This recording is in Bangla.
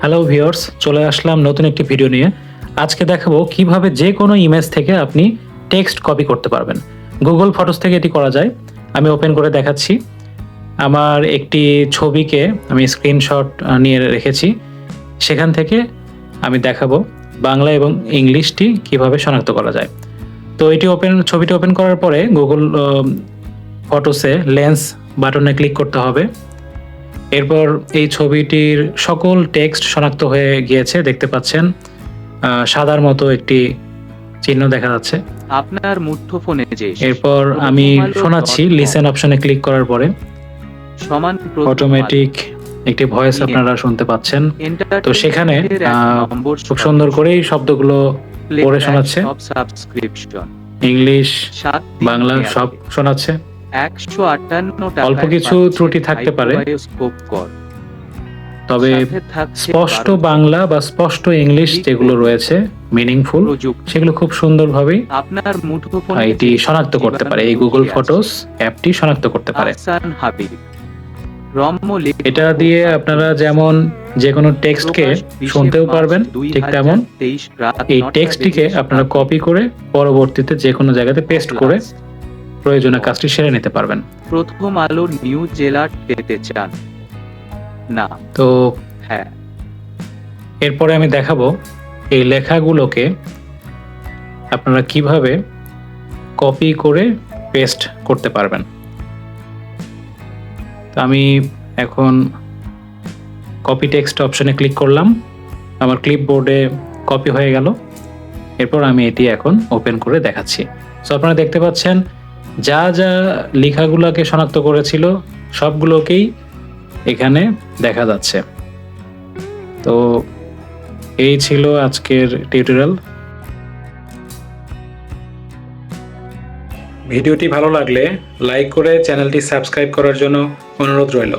হ্যালো ভিউয়ার্স, চলে আসলাম নতুন একটি ভিডিও নিয়ে। আজকে দেখাবো কিভাবে যে কোনো ইমেজ থেকে আপনি টেক্সট কপি করতে পারবেন। গুগল ফটোস থেকে এটি করা যায়। আমি ওপেন করে দেখাচ্ছি। আমার একটি ছবিকে আমি স্ক্রিনশট নিয়ে রেখেছি। সেখান থেকে আমি দেখাবো বাংলা এবং ইংলিশটি কিভাবে শনাক্ত করা যায়। তো ছবিটি ওপেন করার পরে গুগল ফটোসে লেন্স বাটনে ক্লিক করতে হবে। এরপর এই ছবিটির সকল টেক্সট শনাক্ত হয়ে গিয়েছে, দেখতে পাচ্ছেন সাদার মতো একটি চিহ্ন দেখা যাচ্ছে। আপনার মুঠোফোনে যে এরপর আমি শোনাচ্ছি, লিসেন অপশনে ক্লিক করার পরে সমান অটোমেটিক একটি ভয়েস আপনারা শুনতে পাচ্ছেন। তো সেখানে খুব সুন্দর করেই শব্দগুলো পড়ে শোনাচ্ছে, ইংলিশ বাংলা সব শোনাচ্ছে। 158 অল্প কিছু ত্রুটি থাকতে পারে, তবে স্পষ্ট বাংলা বা স্পষ্ট ইংলিশ যেগুলো রয়েছে মিনিংফুল, সেগুলো খুব সুন্দরভাবেই আপনার মুঠোফোন এটি শনাক্ত করতে পারে। এই গুগল ফটোস অ্যাপটি শনাক্ত করতে পারে। এটা দিয়ে আপনারা যেমন যে কোনো টেক্সটকে শুনতেও পারবেন, ঠিক তেমন এই টেক্সটটিকে আপনারা কপি করে পরবর্তীতে যে কোনো জায়গাতে পেস্ট করে প্রয়োজনীয় কাজটি সেরে নিতে পারবেন। প্রথম আলোর নিউজ জেলার পেতে চান না তো হ্যাঁ, এরপরে আমি দেখাবো এই লেখাগুলোকে আপনারা কিভাবে কপি করে পেস্ট করতে পারবেন। তো আমি এখন কপি টেক্সট অপশনে ক্লিক করলাম, আমার ক্লিপবোর্ডে কপি হয়ে গেল। এরপর আমি এটি এখন ওপেন করে দেখাচ্ছি। সো আপনারা দেখতে পাচ্ছেন যা যা লেখাগুলোকে শনাক্ত করেছিল সবগুলোকেই এখানে দেখা যাচ্ছে। তো এই ছিল আজকের টিউটোরিয়াল। ভিডিওটি ভালো লাগলে লাইক করে চ্যানেলটি সাবস্ক্রাইব করার জন্য অনুরোধ রইল।